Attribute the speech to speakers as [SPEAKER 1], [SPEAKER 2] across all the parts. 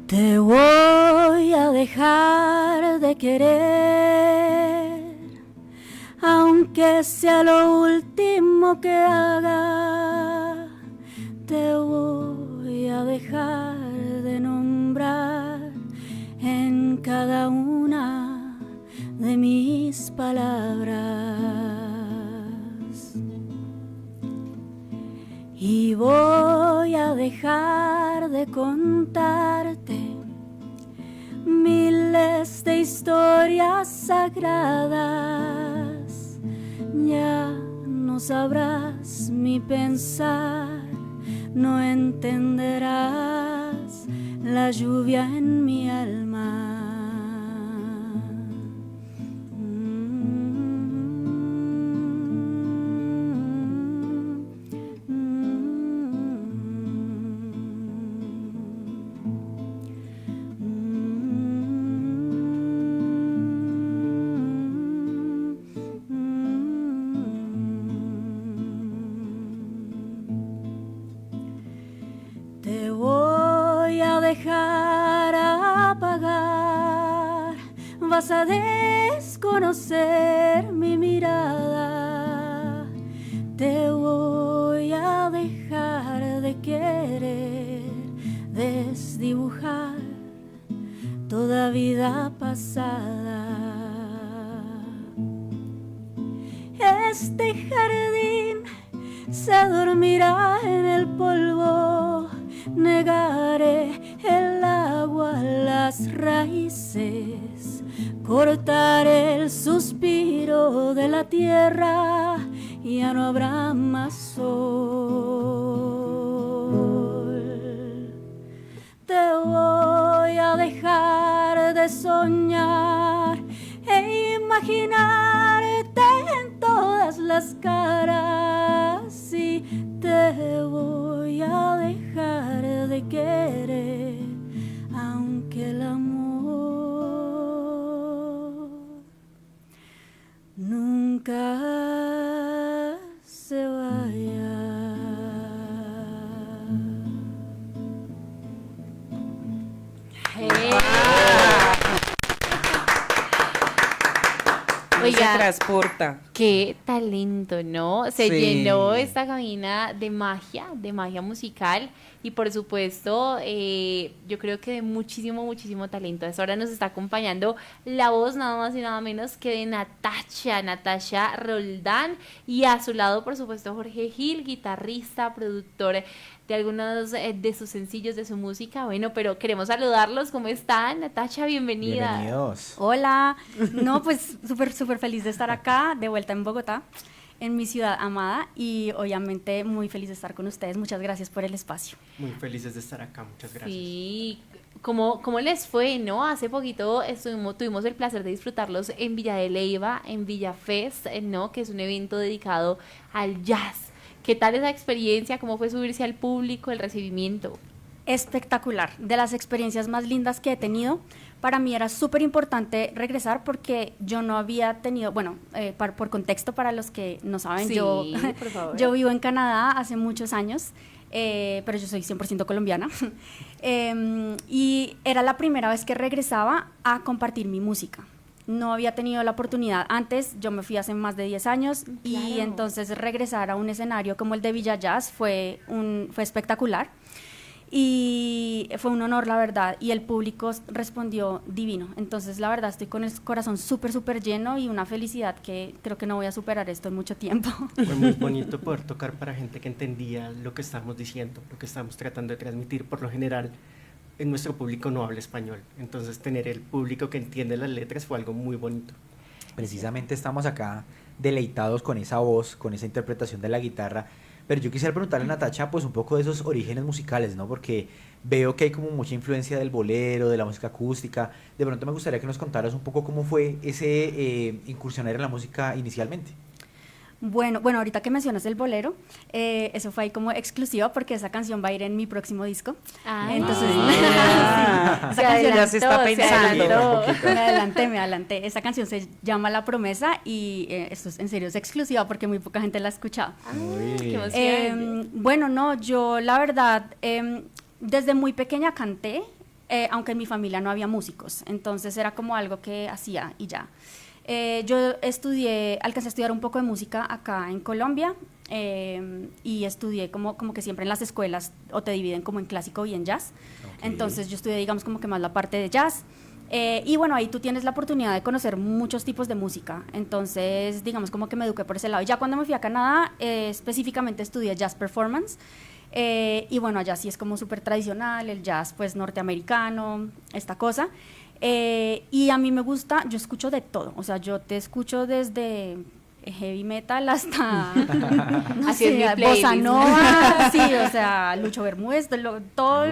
[SPEAKER 1] Te voy a dejar de querer, aunque sea lo último que haga. Te voy a dejar de nombrar en cada una de mis palabras. Y voy a dejar de contarte miles de historias sagradas. Ya no sabrás mi pensar, no entenderás la lluvia en mi alma. Te voy a dejar apagar, vas a desconocer mi mirada. Te voy a dejar de querer, desdibujar toda vida pasada. Este jardín se dormirá en el polvo. Negaré el agua, las raíces, cortaré el suspiro de la tierra, y ya no habrá más sol. Te voy a dejar de soñar e imaginarte en todas las caras, y te voy a dejar de querer, aunque el amor nunca se vaya.
[SPEAKER 2] Oiga, se transporta.
[SPEAKER 3] Qué talento, ¿no? Se llenó esta cabina de magia musical y por supuesto, yo creo que de muchísimo talento. A esta hora nos está acompañando la voz nada más y nada menos que de Natasha Roldán, y a su lado, por supuesto, Jorge Gil, guitarrista, productor de algunos de sus sencillos, de su música. Bueno, pero queremos saludarlos. ¿Cómo están? Natasha, bienvenida.
[SPEAKER 4] Bienvenidos.
[SPEAKER 1] Hola. No, pues súper feliz de estar acá, de vuelta en Bogotá, en mi ciudad amada, y obviamente muy feliz de estar con ustedes. Muchas gracias por el espacio.
[SPEAKER 2] Muy felices de estar acá, muchas gracias.
[SPEAKER 3] Sí, ¿cómo les fue, no? Hace poquito tuvimos el placer de disfrutarlos en Villa de Leyva, en Villa Fest, ¿no? Que es un evento dedicado al jazz. ¿Qué tal esa experiencia? ¿Cómo fue subirse al público, el recibimiento?
[SPEAKER 1] Espectacular, de las experiencias más lindas que he tenido. Para mí era súper importante regresar porque yo no había tenido, bueno, por contexto para los que no saben,
[SPEAKER 3] Sí,
[SPEAKER 1] yo vivo en Canadá hace muchos años, pero yo soy 100% colombiana, y era la primera vez que regresaba a compartir mi música. No había tenido la oportunidad antes, yo me fui hace más de 10 años,
[SPEAKER 3] claro.
[SPEAKER 1] Y entonces regresar a un escenario como el de Villa Jazz fue espectacular. Y fue un honor, la verdad, y el público respondió divino. Entonces, la verdad, estoy con el corazón súper lleno y una felicidad que creo que no voy a superar esto en mucho tiempo.
[SPEAKER 2] Fue muy bonito poder tocar para gente que entendía lo que estábamos diciendo, lo que estábamos tratando de transmitir. Por lo general, en nuestro público no habla español, entonces tener el público que entiende las letras fue algo muy bonito.
[SPEAKER 4] Precisamente estamos acá deleitados con esa voz, con esa interpretación de la guitarra. Pero yo quisiera preguntarle a Natasha pues un poco de esos orígenes musicales, ¿no? Porque veo que hay como mucha influencia del bolero, de la música acústica. De pronto me gustaría que nos contaras un poco cómo fue ese incursionar en la música inicialmente.
[SPEAKER 1] Bueno, ahorita que mencionas el bolero, eso fue ahí como exclusiva porque esa canción va a ir en mi próximo disco. Entonces,
[SPEAKER 5] esa canción ya se está pensando.
[SPEAKER 1] Me adelanté. Esa canción se llama La Promesa y esto es en serio, es exclusiva porque muy poca gente la ha escuchado.
[SPEAKER 3] Qué emoción.
[SPEAKER 1] Bueno, no, yo la verdad, desde muy pequeña canté, aunque en mi familia no había músicos, entonces era como algo que hacía y ya. Yo alcancé a estudiar un poco de música acá en Colombia y estudié como que siempre en las escuelas o te dividen como en clásico y en jazz. Okay. Entonces yo estudié digamos como que más la parte de jazz y bueno, ahí tú tienes la oportunidad de conocer muchos tipos de música. Entonces digamos como que me eduqué por ese lado. Y ya cuando me fui a Canadá, específicamente estudié jazz performance. Y bueno, allá sí es como súper tradicional, el jazz pues norteamericano, esta cosa. Y a mí me gusta, yo escucho de todo, o sea, yo te escucho desde heavy metal hasta no sé, bossa nova, sí, o sea, Lucho Bermúdez, todo,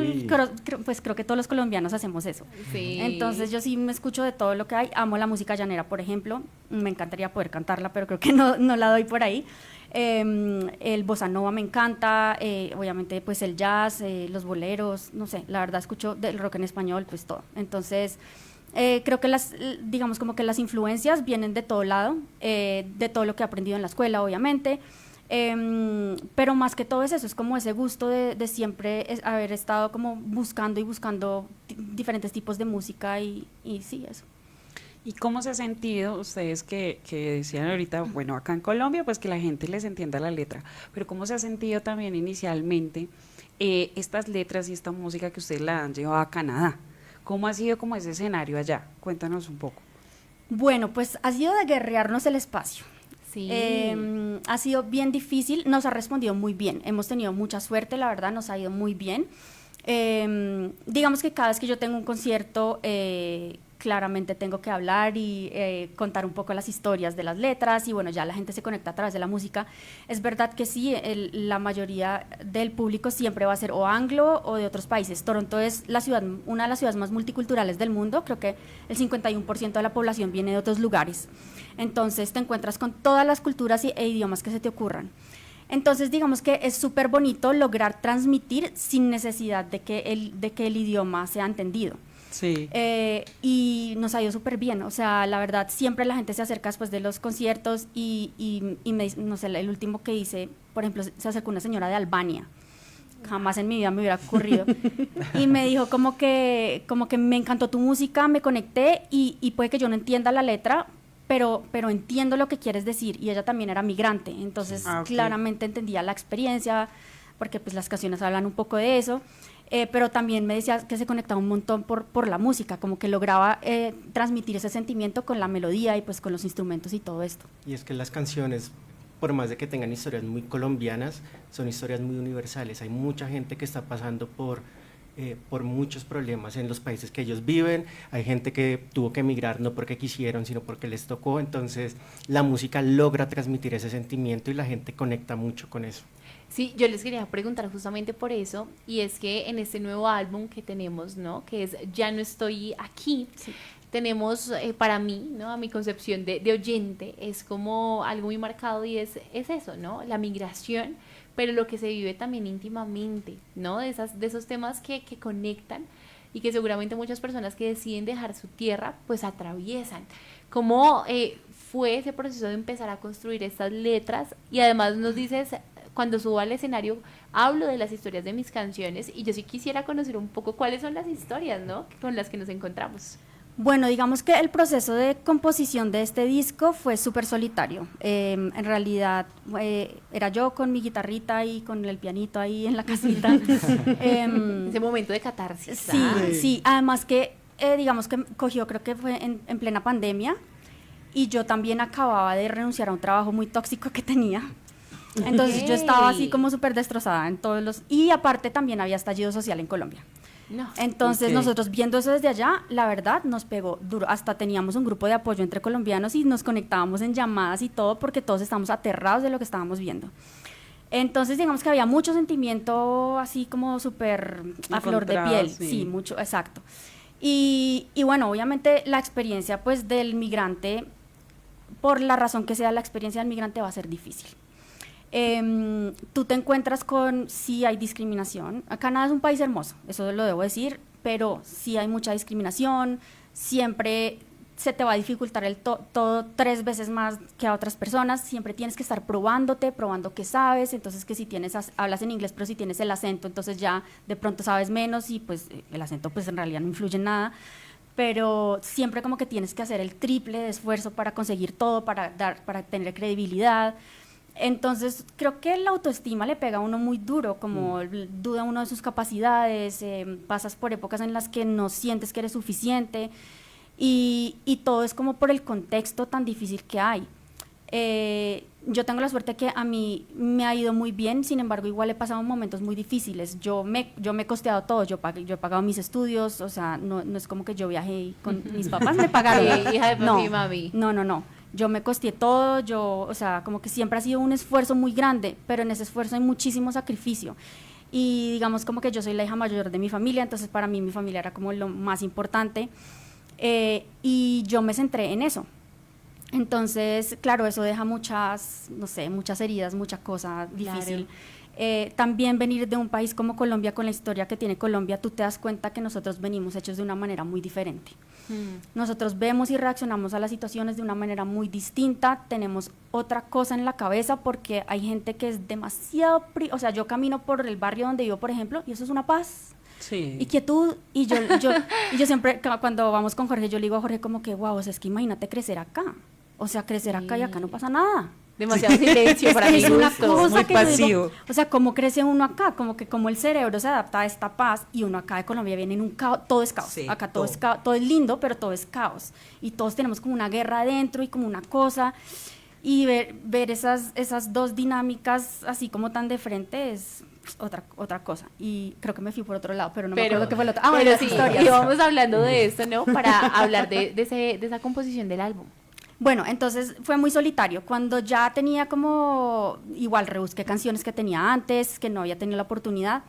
[SPEAKER 1] pues creo que todos los colombianos hacemos eso.
[SPEAKER 3] Sí.
[SPEAKER 1] Entonces yo sí me escucho de todo lo que hay, amo la música llanera, por ejemplo, me encantaría poder cantarla, pero creo que no la doy por ahí. El bossa nova me encanta, obviamente pues el jazz, los boleros, no sé, la verdad escucho del rock en español, pues todo. Entonces creo que digamos como que las influencias vienen de todo lado, de todo lo que he aprendido en la escuela, obviamente, pero más que todo es eso, es como ese gusto de siempre haber estado como buscando diferentes tipos de música y sí, eso.
[SPEAKER 5] ¿Y cómo se ha sentido ustedes que decían ahorita, bueno, acá en Colombia, pues que la gente les entienda la letra, pero cómo se ha sentido también inicialmente estas letras y esta música que ustedes la han llevado a Canadá? ¿Cómo ha sido como ese escenario allá? Cuéntanos un poco.
[SPEAKER 1] Bueno, pues ha sido de guerrearnos el espacio.
[SPEAKER 3] Sí.
[SPEAKER 1] Ha sido bien difícil, nos ha respondido muy bien, hemos tenido mucha suerte, la verdad, nos ha ido muy bien. Digamos que cada vez que yo tengo un concierto, claramente tengo que hablar y contar un poco las historias de las letras y bueno, ya la gente se conecta a través de la música. Es verdad que sí, la mayoría del público siempre va a ser o anglo o de otros países. Toronto es una de las ciudades más multiculturales del mundo, creo que el 51% de la población viene de otros lugares. Entonces te encuentras con todas las culturas e idiomas que se te ocurran. Entonces digamos que es súper bonito lograr transmitir sin necesidad de que el idioma sea entendido.
[SPEAKER 5] Sí.
[SPEAKER 1] Y nos ha ido súper bien, o sea, la verdad, siempre la gente se acerca después de los conciertos y me dice, no sé, el último que hice, por ejemplo, se acercó una señora de Albania, jamás en mi vida me hubiera ocurrido, y me dijo como que me encantó tu música, me conecté y puede que yo no entienda la letra, pero entiendo lo que quieres decir, y ella también era migrante, entonces claramente entendía la experiencia, porque pues las canciones hablan un poco de eso. Pero también me decía que se conectaba un montón por la música, como que lograba transmitir ese sentimiento con la melodía y pues con los instrumentos y todo esto.
[SPEAKER 2] Y es que las canciones, por más de que tengan historias muy colombianas, son historias muy universales. Hay mucha gente que está pasando por muchos problemas en los países que ellos viven, hay gente que tuvo que emigrar no porque quisieron, sino porque les tocó, entonces la música logra transmitir ese sentimiento y la gente conecta mucho con eso.
[SPEAKER 3] Sí, yo les quería preguntar justamente por eso, y es que en este nuevo álbum que tenemos, ¿no? Que es Ya no estoy aquí, sí. Tenemos para mí, ¿no? A mi concepción de oyente, es como algo muy marcado y es eso, ¿no? La migración, pero lo que se vive también íntimamente, ¿no? De esos temas que conectan y que seguramente muchas personas que deciden dejar su tierra, pues atraviesan. ¿Cómo fue ese proceso de empezar a construir estas letras? Y además nos dices, cuando subo al escenario, hablo de las historias de mis canciones y yo sí quisiera conocer un poco cuáles son las historias, ¿no? Con las que nos encontramos.
[SPEAKER 1] Bueno, digamos que el proceso de composición de este disco fue súper solitario. En realidad era yo con mi guitarrita y con el pianito ahí en la casita.
[SPEAKER 3] Ese momento de catarsis.
[SPEAKER 1] Sí. Además que digamos que cogió, creo que fue en plena pandemia y yo también acababa de renunciar a un trabajo muy tóxico que tenía. Entonces yo estaba así como súper destrozada en y aparte también había estallido social en Colombia. No. Entonces nosotros viendo eso desde allá, la verdad nos pegó duro, hasta teníamos un grupo de apoyo entre colombianos y nos conectábamos en llamadas y todo porque todos estábamos aterrados de lo que estábamos viendo. Entonces digamos que había mucho sentimiento así como súper a flor de piel, sí, mucho, exacto. Y bueno, obviamente la experiencia pues del migrante por la razón que sea, la experiencia del migrante va a ser difícil. Tú te encuentras con, sí hay discriminación. Canadá es un país hermoso, eso lo debo decir, pero sí hay mucha discriminación, siempre se te va a dificultar todo 3 veces más que a otras personas, siempre tienes que estar probando que sabes, entonces que si hablas en inglés, pero si tienes el acento, entonces ya de pronto sabes menos y pues el acento pues en realidad no influye en nada, pero siempre como que tienes que hacer el triple de esfuerzo para conseguir todo, para tener credibilidad. Entonces creo que la autoestima le pega a uno muy duro, como duda uno de sus capacidades, pasas por épocas en las que no sientes que eres suficiente, y todo es como por el contexto tan difícil que hay. Yo tengo la suerte que a mí me ha ido muy bien, sin embargo igual he pasado momentos muy difíciles. Yo me he costeado todo, yo he pagado mis estudios, o sea, no es como que yo viajé con mis papás me pagaron.
[SPEAKER 3] Sí, hija de papi y mami.
[SPEAKER 1] No. Yo me costeé todo, o sea, como que siempre ha sido un esfuerzo muy grande, pero en ese esfuerzo hay muchísimo sacrificio. Y digamos como que yo soy la hija mayor de mi familia, entonces para mí mi familia era como lo más importante. Y yo me centré en eso. Entonces, claro, eso deja muchas heridas, mucha cosa difícil. Claro. También venir de un país como Colombia, con la historia que tiene Colombia, tú te das cuenta que nosotros venimos hechos de una manera muy diferente. Nosotros vemos y reaccionamos a las situaciones de una manera muy distinta, tenemos otra cosa en la cabeza, porque hay gente que es demasiado... o sea, yo camino por el barrio donde vivo, por ejemplo, y eso es una paz.
[SPEAKER 5] Sí.
[SPEAKER 1] Y quietud, y yo siempre, cuando vamos con Jorge, yo le digo a Jorge como que, wow, o sea, es que imagínate crecer acá, o sea, crecer acá y acá no pasa nada.
[SPEAKER 3] Demasiado silencio para mí.
[SPEAKER 1] Es una cosa
[SPEAKER 5] muy
[SPEAKER 1] que
[SPEAKER 5] pasivo.
[SPEAKER 1] yo digo, o sea, cómo crece uno acá, como el cerebro se adapta a esta paz, y uno acá de Colombia viene en un caos, todo es caos,
[SPEAKER 5] Sí,
[SPEAKER 1] acá todo es caos, todo es lindo, pero todo es caos, y todos tenemos como una guerra adentro y como una cosa, y ver esas dos dinámicas así como tan de frente es otra cosa. Y creo que me fui por otro lado, pero no me acuerdo qué fue lo otro.
[SPEAKER 3] Pero
[SPEAKER 1] las
[SPEAKER 3] sí,
[SPEAKER 1] historias.
[SPEAKER 3] y vamos hablando de esto, ¿no? Para hablar de esa composición del álbum.
[SPEAKER 1] Bueno, entonces fue muy solitario. Cuando ya tenía como, igual rebusqué canciones que tenía antes, que no había tenido la oportunidad.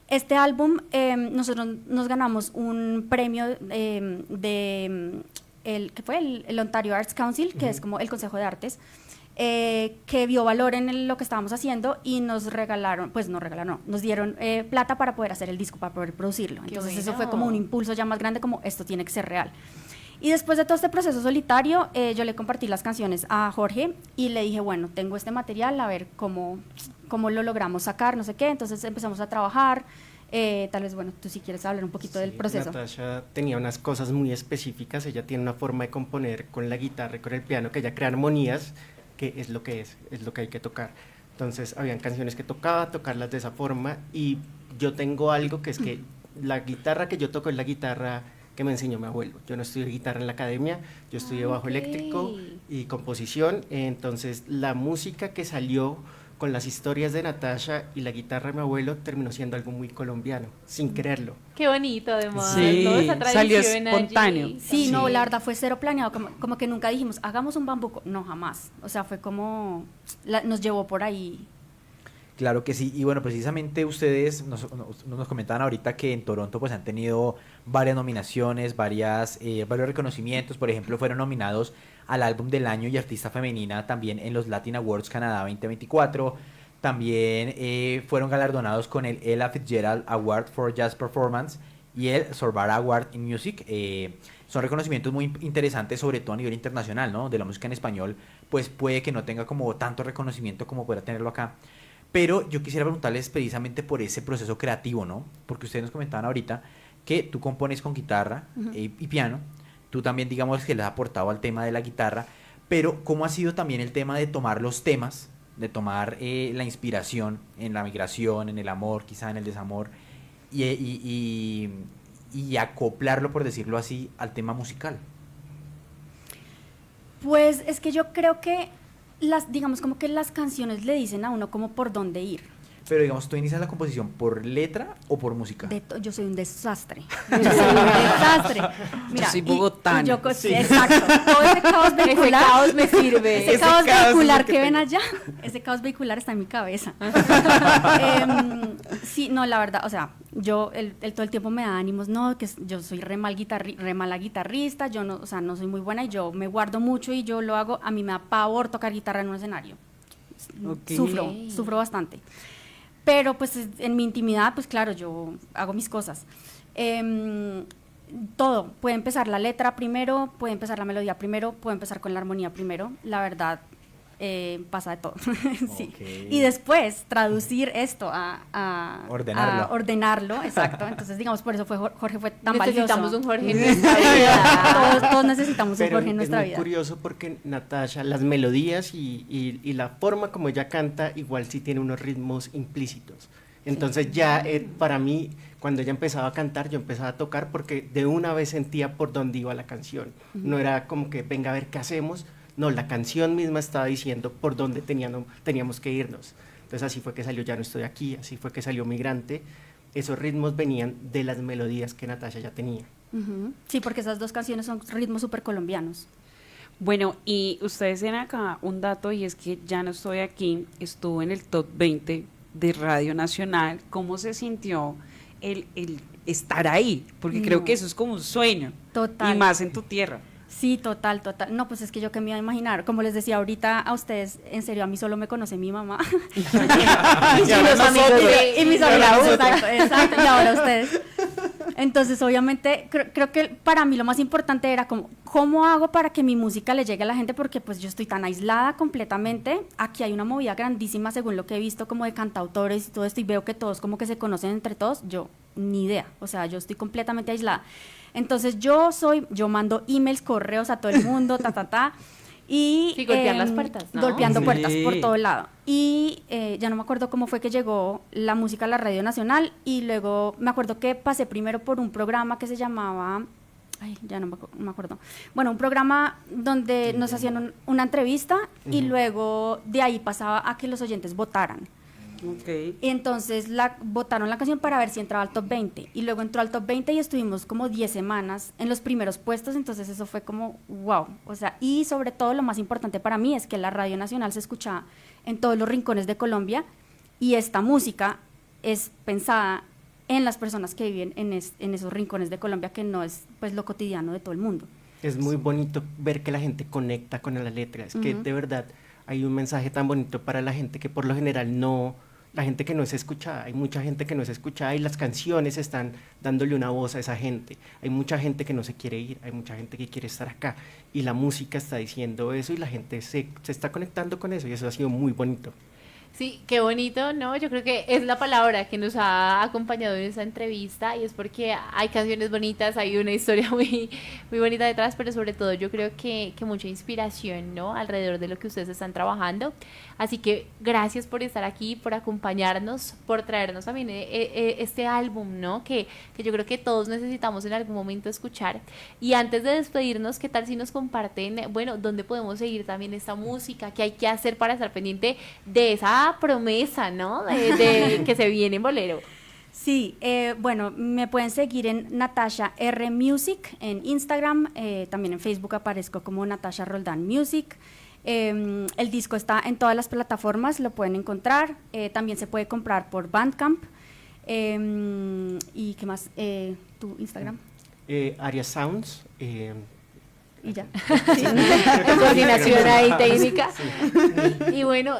[SPEAKER 1] Este álbum, nosotros nos ganamos un premio ¿qué fue? El Ontario Arts Council, que es como el Consejo de Artes, que vio valor en lo que estábamos haciendo y nos dieron plata para poder hacer el disco, para poder producirlo. Entonces eso fue como un impulso ya más grande, como esto tiene que ser real. Y después de todo este proceso solitario, yo le compartí las canciones a Jorge y le dije, bueno, tengo este material, a ver cómo lo logramos sacar, no sé qué. Entonces empezamos a trabajar. Tal vez, bueno, tú si quieres hablar un poquito del proceso.
[SPEAKER 2] Natasha tenía unas cosas muy específicas, ella tiene una forma de componer con la guitarra y con el piano, que ella crea armonías, que es lo que hay que tocar. Entonces habían canciones que tocarlas de esa forma, y yo tengo algo que es que la guitarra que yo toco es la guitarra que me enseñó mi abuelo. Yo no estudié guitarra en la academia, yo estudié bajo eléctrico y composición, entonces la música que salió con las historias de Natasha y la guitarra de mi abuelo terminó siendo algo muy colombiano, sin quererlo.
[SPEAKER 3] Qué bonito, además,
[SPEAKER 5] sí,
[SPEAKER 3] ¿no? Esa tradición
[SPEAKER 5] salió espontáneo.
[SPEAKER 3] allí.
[SPEAKER 1] Sí, no, la verdad fue cero planeado, como que nunca dijimos, hagamos un bambuco, no, jamás. O sea, fue como, nos llevó por ahí.
[SPEAKER 4] Claro que sí, y bueno, precisamente ustedes nos comentaban ahorita que en Toronto pues han tenido varias nominaciones, varios reconocimientos. Por ejemplo, fueron nominados al álbum del año y artista femenina también en los Latin Awards Canadá 2024. También fueron galardonados con el Ella Fitzgerald Award for Jazz Performance y el Sorbar Award in Music. Son reconocimientos muy interesantes, sobre todo a nivel internacional, ¿no? De la música en español, pues puede que no tenga como tanto reconocimiento como pueda tenerlo acá. Pero yo quisiera preguntarles precisamente por ese proceso creativo, ¿no? Porque ustedes nos comentaban ahorita que tú compones con guitarra y piano. Tú también, digamos, que le has aportado al tema de la guitarra. Pero, ¿cómo ha sido también el tema de tomar los temas, de tomar la inspiración en la migración, en el amor, quizá en el desamor, y acoplarlo, por decirlo así, al tema musical?
[SPEAKER 1] Pues es que yo creo que digamos como que las canciones le dicen a uno como por dónde ir.
[SPEAKER 4] Pero digamos, ¿tú inicias la composición por letra o por música?
[SPEAKER 1] Yo soy un desastre. Yo soy un desastre. Mira,
[SPEAKER 5] yo soy bogotana.
[SPEAKER 1] Sí, exacto. Todo ese caos vehicular.
[SPEAKER 3] Ese caos me sirve.
[SPEAKER 1] Ese caos vehicular que ven allá, ese caos vehicular está en mi cabeza. Sí, no, la verdad, o sea, yo todo el tiempo me da ánimos, no, que yo soy re mala guitarrista, yo no, o sea, no soy muy buena y yo me guardo mucho y yo lo hago, a mí me da pavor tocar guitarra en un escenario.
[SPEAKER 5] Okay.
[SPEAKER 1] Sufro bastante. Pero pues en mi intimidad, pues claro, yo hago mis cosas. Todo, puede empezar la letra primero, puede empezar la melodía primero, puede empezar con la armonía primero. La verdad, pasa de todo. Sí.
[SPEAKER 4] Okay.
[SPEAKER 1] Y después traducir esto a ordenarlo, exacto. Entonces, digamos, por eso Jorge fue tan
[SPEAKER 3] Necesitamos
[SPEAKER 1] valioso.
[SPEAKER 3] un Jorge en nuestra vida.
[SPEAKER 1] Todos necesitamos un Jorge en nuestra vida.
[SPEAKER 2] Es muy curioso porque Natasha, las melodías y la forma como ella canta, igual sí tiene unos ritmos implícitos. Entonces ya para mí, cuando ella empezaba a cantar, yo empezaba a tocar porque de una vez sentía por dónde iba la canción. No era como que venga a ver qué hacemos. No, la canción misma estaba diciendo por dónde teníamos que irnos. Entonces así fue que salió Ya no estoy aquí, así fue que salió Migrante. Esos ritmos venían de las melodías que Natasha ya tenía.
[SPEAKER 1] Sí, porque esas dos canciones son ritmos súper colombianos.
[SPEAKER 5] Bueno, y ustedes tienen acá un dato y es que Ya no estoy aquí, estuvo en el top 20 de Radio Nacional. ¿Cómo se sintió el estar ahí? Porque creo que eso es como un sueño.
[SPEAKER 1] Total.
[SPEAKER 5] Y más en tu tierra.
[SPEAKER 1] Sí, total. No, pues es que yo que me iba a imaginar, como les decía ahorita a ustedes, en serio, a mí solo me conoce mi mamá. y mis amigos y mis amigos, exacto, y ahora ustedes. Entonces, obviamente, creo que para mí lo más importante era cómo hago para que mi música le llegue a la gente, porque pues yo estoy tan aislada completamente. Aquí hay una movida grandísima, según lo que he visto, como de cantautores y todo esto, y veo que todos como que se conocen entre todos. Yo, ni idea, o sea, yo estoy completamente aislada. Entonces yo mando emails, correos a todo el mundo, y
[SPEAKER 3] sí, golpear las puertas, ¿no?
[SPEAKER 1] Golpeando puertas por todo lado. Y ya no me acuerdo cómo fue que llegó la música a la Radio Nacional, y luego me acuerdo que pasé primero por un programa que se llamaba, ya no me acuerdo, bueno, un programa donde nos hacían una entrevista, y luego de ahí pasaba a que los oyentes votaran.
[SPEAKER 5] Okay.
[SPEAKER 1] Y entonces votaron la canción para ver si entraba al top 20, y luego entró al top 20 y estuvimos como 10 semanas en los primeros puestos. Entonces eso fue como wow, o sea, y sobre todo lo más importante para mí es que la Radio Nacional se escuchaba en todos los rincones de Colombia, y esta música es pensada en las personas que viven en esos rincones de Colombia, que no es pues lo cotidiano de todo el mundo.
[SPEAKER 2] Es muy bonito ver que la gente conecta con la letra, es que de verdad hay un mensaje tan bonito para la gente que por lo general la gente que no es escuchada, hay mucha gente que no es escuchada, y las canciones están dándole una voz a esa gente. Hay mucha gente que no se quiere ir, hay mucha gente que quiere estar acá, y la música está diciendo eso, y la gente se está conectando con eso, y eso ha sido muy bonito.
[SPEAKER 3] Sí, qué bonito, ¿no? Yo creo que es la palabra que nos ha acompañado en esta entrevista, y es porque hay canciones bonitas, hay una historia muy, muy bonita detrás, pero sobre todo yo creo que mucha inspiración, ¿no? Alrededor de lo que ustedes están trabajando. Así que gracias por estar aquí, por acompañarnos, por traernos también este álbum, ¿no? Que yo creo que todos necesitamos en algún momento escuchar. Y antes de despedirnos, ¿qué tal si nos comparten, bueno, dónde podemos seguir también esta música? ¿Qué hay que hacer para estar pendiente de esa promesa, ¿no? De que se viene en Bolero.
[SPEAKER 1] Sí, bueno, me pueden seguir en Natasha R Music en Instagram, también en Facebook aparezco como Natasha Roldán Music. El disco está en todas las plataformas, lo pueden encontrar, también se puede comprar por Bandcamp. ¿Y qué más? ¿Tu Instagram?
[SPEAKER 2] Aria Sounds.
[SPEAKER 1] Y ya.
[SPEAKER 3] Coordinación ahí técnica.
[SPEAKER 2] Sí.
[SPEAKER 3] Y bueno,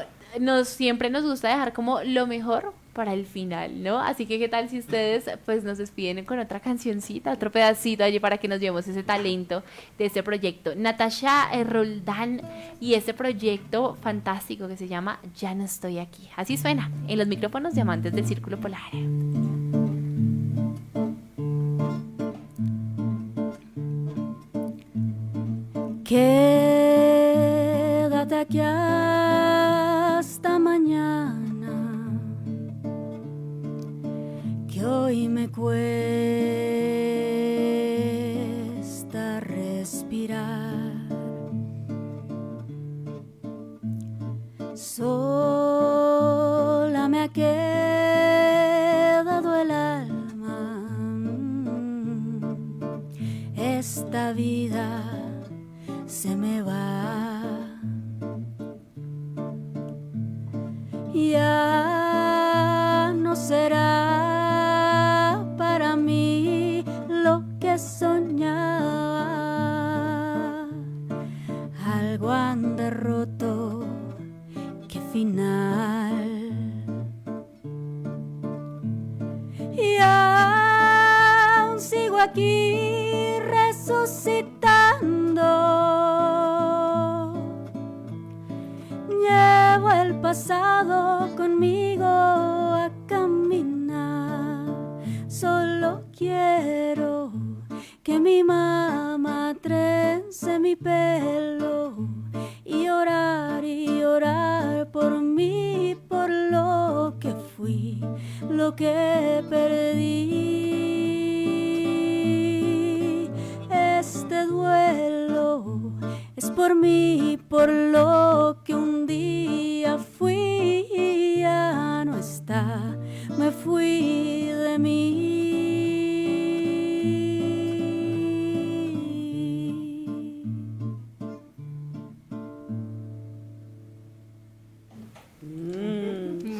[SPEAKER 3] siempre nos gusta dejar como lo mejor para el final, ¿no? Así que qué tal si ustedes pues nos despiden con otra cancioncita, otro pedacito allí para que nos llevemos ese talento de este proyecto. Natasha Roldán y este proyecto fantástico que se llama Ya no estoy aquí. Así suena en los micrófonos de Amantes del Círculo Polar.
[SPEAKER 1] Quédate aquí hasta mañana, que hoy me cuesta respirar. Sola me quedo se me va. Ya no será para mí lo que soñaba. Algo han derroto, qué final. Y aún sigo aquí resucitando. Llevo el pasado conmigo a caminar. Solo quiero que mi mamá trence mi pelo y orar por mí, por lo que fui, lo que perdí. Este duelo es por mí, por lo que un día fui y ya no está, me fui de mí.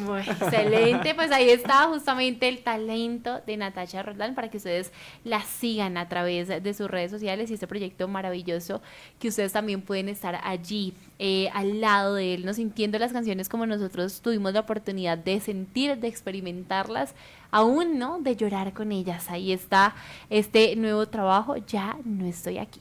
[SPEAKER 3] Bueno, excelente, pues ahí está justamente el talento de Natasha Roldán para que ustedes la sigan a través de sus redes sociales y este proyecto maravilloso que ustedes también pueden estar allí al lado de él, ¿no? Sintiendo las canciones como nosotros tuvimos la oportunidad de sentir, de experimentarlas, aún, ¿no? De llorar con ellas. Ahí está este nuevo trabajo, Ya no estoy aquí.